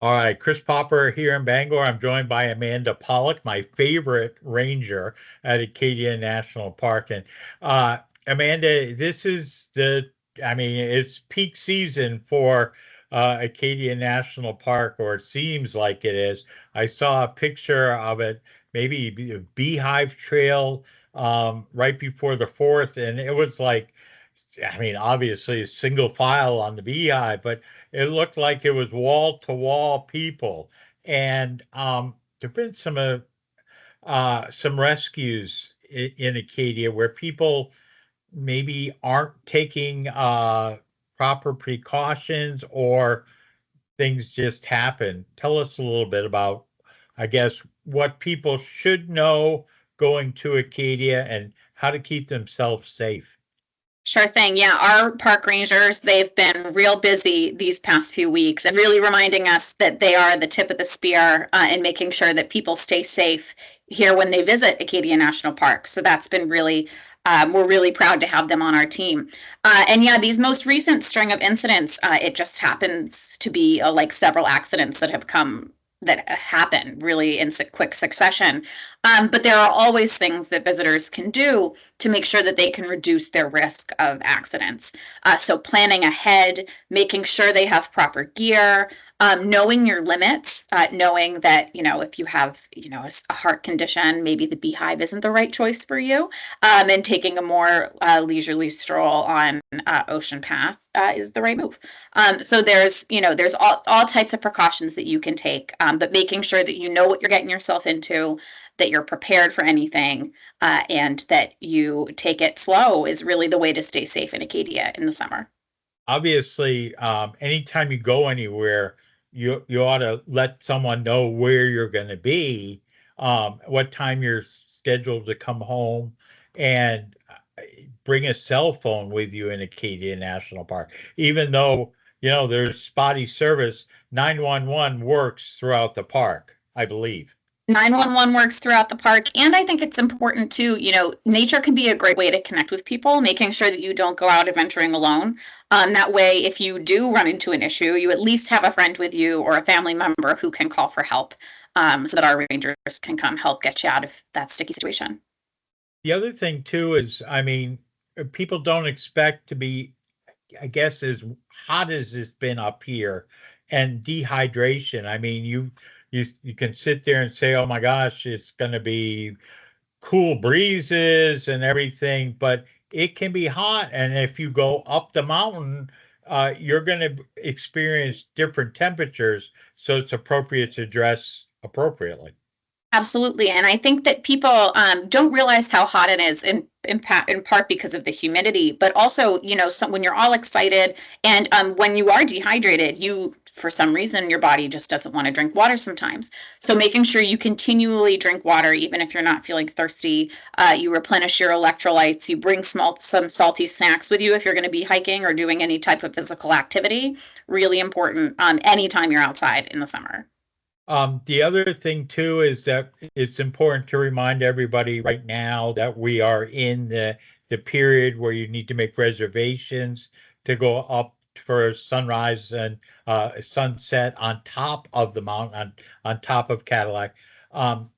All right, Chris Popper here in Bangor. I'm joined by Amanda Pollack, my favorite ranger at Acadia National Park. And Amanda, this is it's peak season for Acadia National Park, or it seems like it is. I saw a picture of it, maybe a Beehive Trail right before the 4th, and it was like, obviously single file on the Beehive, but it looked like it was wall to wall people. And there've been some rescues in Acadia where people maybe aren't taking proper precautions, or things just happen. Tell us a little bit about, I guess, what people should know going to Acadia and how to keep themselves safe. Sure thing. Yeah, our park rangers, they've been real busy these past few weeks and really reminding us that they are the tip of the spear in making sure that people stay safe here when they visit Acadia National Park. So that's been really, we're really proud to have them on our team. And yeah, these most recent string of incidents, it just happens to be like several accidents that happen really in quick succession. But there are always things that visitors can do to make sure that they can reduce their risk of accidents. So planning ahead, making sure they have proper gear, knowing your limits, knowing that, if you have, a heart condition, maybe the Beehive isn't the right choice for you, and taking a more leisurely stroll on Ocean Path is the right move. So there's all types of precautions that you can take, but making sure that you know what you're getting yourself into, that you're prepared for anything, and that you take it slow is really the way to stay safe in Acadia in the summer. Obviously, anytime you go anywhere, you ought to let someone know where you're going to be, what time you're scheduled to come home, and bring a cell phone with you in Acadia National Park. Even though, there's spotty service, 911 works throughout the park, I believe. 911 works throughout the park, and I think it's important too. Nature can be a great way to connect with people, making sure that you don't go out adventuring alone. That way, if you do run into an issue, you at least have a friend with you or a family member who can call for help, so that our rangers can come help get you out of that sticky situation. The other thing too is, people don't expect to be, I guess, as hot as it's been up here, and dehydration. You can sit there and say, "Oh my gosh, it's going to be cool breezes and everything," but it can be hot, and if you go up the mountain, you're going to experience different temperatures. So it's appropriate to dress appropriately. Absolutely, and I think that people don't realize how hot it is in part because of the humidity, but also, when you're all excited and when you are dehydrated, for some reason, your body just doesn't want to drink water sometimes. So making sure you continually drink water, even if you're not feeling thirsty, you replenish your electrolytes, you bring some salty snacks with you if you're going to be hiking or doing any type of physical activity. Really important anytime you're outside in the summer. The other thing too is that it's important to remind everybody right now that we are in the period where you need to make reservations to go up for sunrise and sunset on top of the mountain, on top of Cadillac. Um,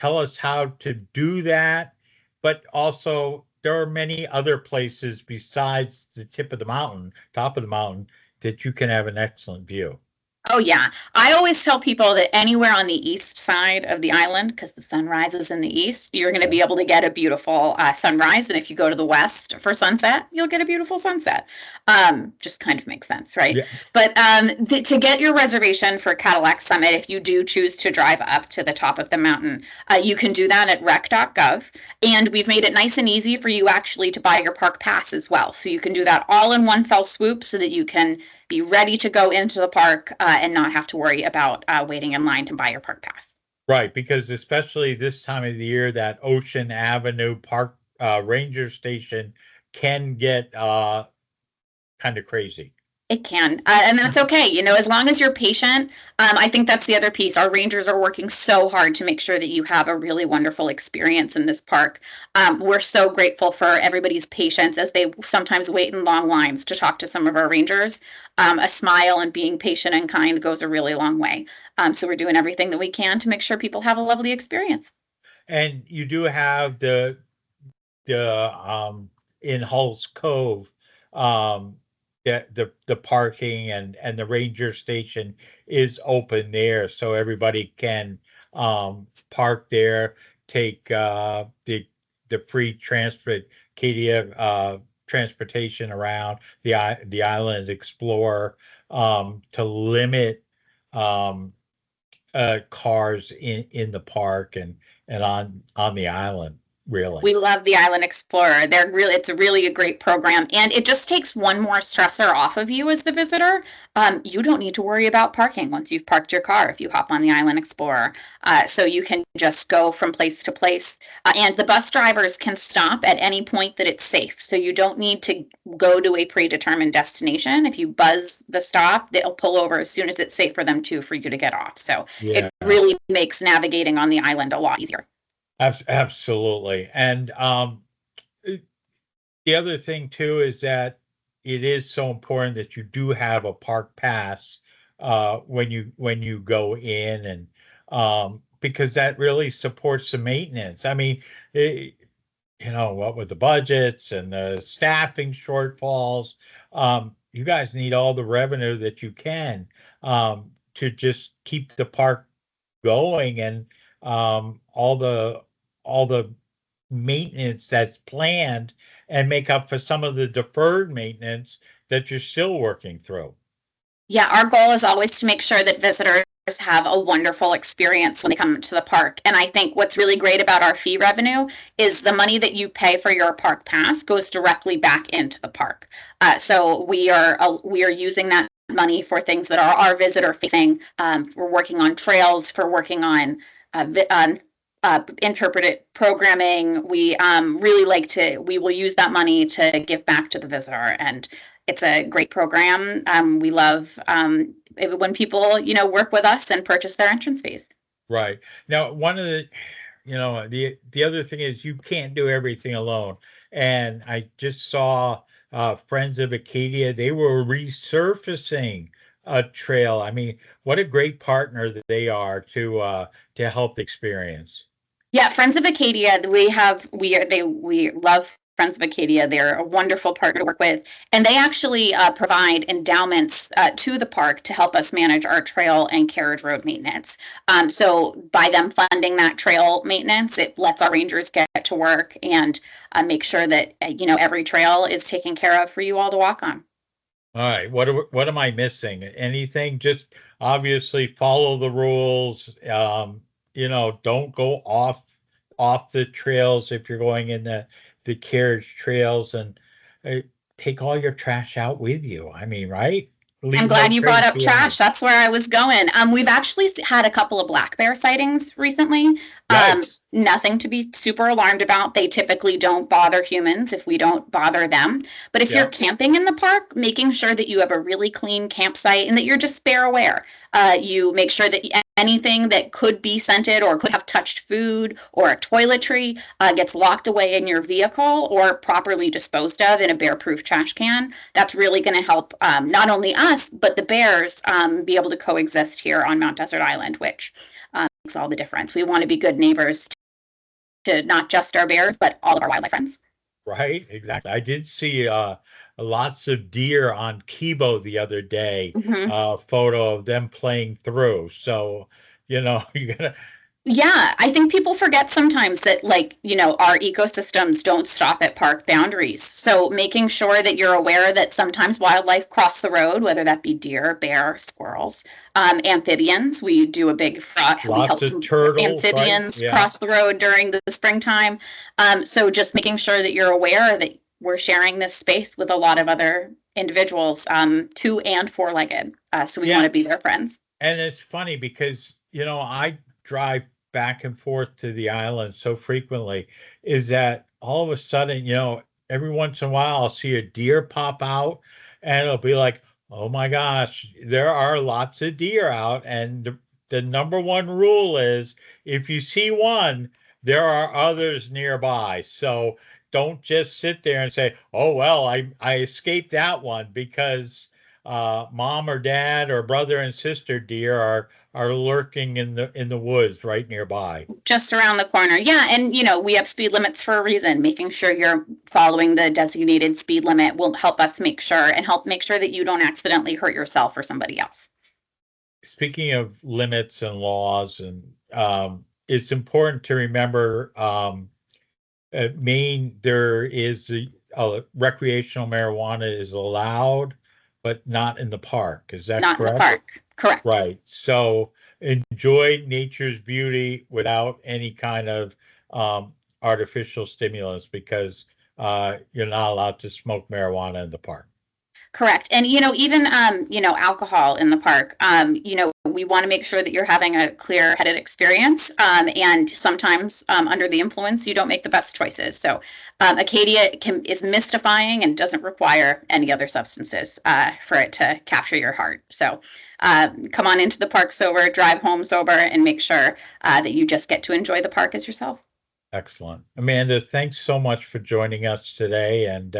Tell us how to do that, but also there are many other places besides the tip of the mountain, top of the mountain, that you can have an excellent view. Oh, yeah. I always tell people that anywhere on the east side of the island, because the sun rises in the east, you're going to be able to get a beautiful sunrise. And if you go to the west for sunset, you'll get a beautiful sunset. Just kind of makes sense, right? Yeah. But to get your reservation for Cadillac Summit, if you do choose to drive up to the top of the mountain, you can do that at rec.gov. And we've made it nice and easy for you actually to buy your park pass as well. So you can do that all in one fell swoop so that you can be ready to go into the park and not have to worry about waiting in line to buy your park pass. Right, because especially this time of the year, that Ocean Avenue Park Ranger Station can get kind of crazy. It can, and that's okay. As long as you're patient. I think that's the other piece. Our rangers are working so hard to make sure that you have a really wonderful experience in this park. We're so grateful for everybody's patience as they sometimes wait in long lines to talk to some of our rangers. A smile and being patient and kind goes a really long way. So we're doing everything that we can to make sure people have a lovely experience. And you do have the in Hulls Cove, um the parking and the ranger station is open there, so everybody can park there, take the free transport Cadia transportation around the island, explore, to limit um cars in the park and on the island, really. We love the Island Explorer. It's really a great program, and it just takes one more stressor off of you as the visitor. You don't need to worry about parking once you've parked your car if you hop on the Island Explorer. So you can just go from place to place, and the bus drivers can stop at any point that it's safe. So you don't need to go to a predetermined destination. If you buzz the stop, they'll pull over as soon as it's safe for them to for you to get off. So it Yeah. really makes navigating on the island a lot easier. Absolutely. And the other thing too is that it is so important that you do have a park pass when you go in, and because that really supports the maintenance. I mean, it, what with the budgets and the staffing shortfalls, you guys need all the revenue that you can, to just keep the park going, and all the maintenance that's planned, and make up for some of the deferred maintenance that you're still working through. Yeah, our goal is always to make sure that visitors have a wonderful experience when they come to the park. And I think what's really great about our fee revenue is the money that you pay for your park pass goes directly back into the park. So we are using that money for things that are our visitor facing. We're working on trails, for working on interpreted programming. We really like to. We will use that money to give back to the visitor, and it's a great program. We love when people, work with us and purchase their entrance fees. Right. Now, one of the other thing is you can't do everything alone. And I just saw Friends of Acadia, they were resurfacing a trail. I mean, what a great partner that they are to help the experience. Yeah, Friends of Acadia, we love Friends of Acadia. They're a wonderful partner to work with, and they actually provide endowments to the park to help us manage our trail and carriage road maintenance. So by them funding that trail maintenance, it lets our rangers get to work and make sure that every trail is taken care of for you all to walk on. All right, what am I missing? Anything? Just obviously follow the rules. Don't go off the trails if you're going in the carriage trails, and uh, take all your trash out with you. I mean, right? I'm Leave no glad you brought trace up trash. behind. That's where I was going. We've actually had a couple of black bear sightings recently. Yikes. Nothing to be super alarmed about. They typically don't bother humans if we don't bother them. But if you're Yeah. camping in the park, making sure that you have a really clean campsite and that you're just bear aware. You make sure that anything that could be scented or could have touched food or a toiletry gets locked away in your vehicle or properly disposed of in a bear proof trash can. That's really going to help not only us, but the bears be able to coexist here on Mount Desert Island, which makes all the difference. We want to be good neighbors to not just our bears, but all of our wildlife friends. Right, exactly. I did see lots of deer on Kibo the other day, Mm-hmm. photo of them playing through. So, you gotta. Yeah, I think people forget sometimes that, like, our ecosystems don't stop at park boundaries. So making sure that you're aware that sometimes wildlife cross the road, whether that be deer, bear, squirrels, amphibians. We do a big, we help Lots of some turtles, right? amphibians Yeah. cross the road during the springtime. So just making sure that you're aware that we're sharing this space with a lot of other individuals, two and four-legged. So we want Yeah. to be their friends. And it's funny because, I drive back and forth to the island so frequently, is that all of a sudden, every once in a while I'll see a deer pop out, and it'll be like, Oh my gosh, there are lots of deer out, and the number one rule is if you see one, there are others nearby. So don't just sit there and say, "Oh well, I escaped that one," because mom or dad or brother and sister deer are lurking in the woods right nearby. Just around the corner. Yeah, and we have speed limits for a reason. Making sure you're following the designated speed limit will help us make sure and help make sure that you don't accidentally hurt yourself or somebody else. Speaking of limits and laws, and it's important to remember Maine, there is recreational marijuana is allowed, but not in the park. Is that Not in the correct? park. Correct. Right. So enjoy nature's beauty without any kind of artificial stimulants because you're not allowed to smoke marijuana in the park. Correct. And even alcohol in the park. We want to make sure that you're having a clear-headed experience. And sometimes under the influence, you don't make the best choices. So Acadia is mystifying and doesn't require any other substances for it to capture your heart. So come on into the park sober, drive home sober, and make sure that you just get to enjoy the park as yourself. Excellent. Amanda, thanks so much for joining us today, and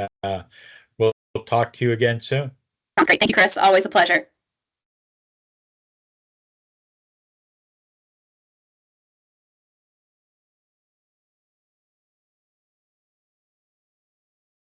we'll talk to you again soon. Sounds great. Thank you, Chris. Always a pleasure.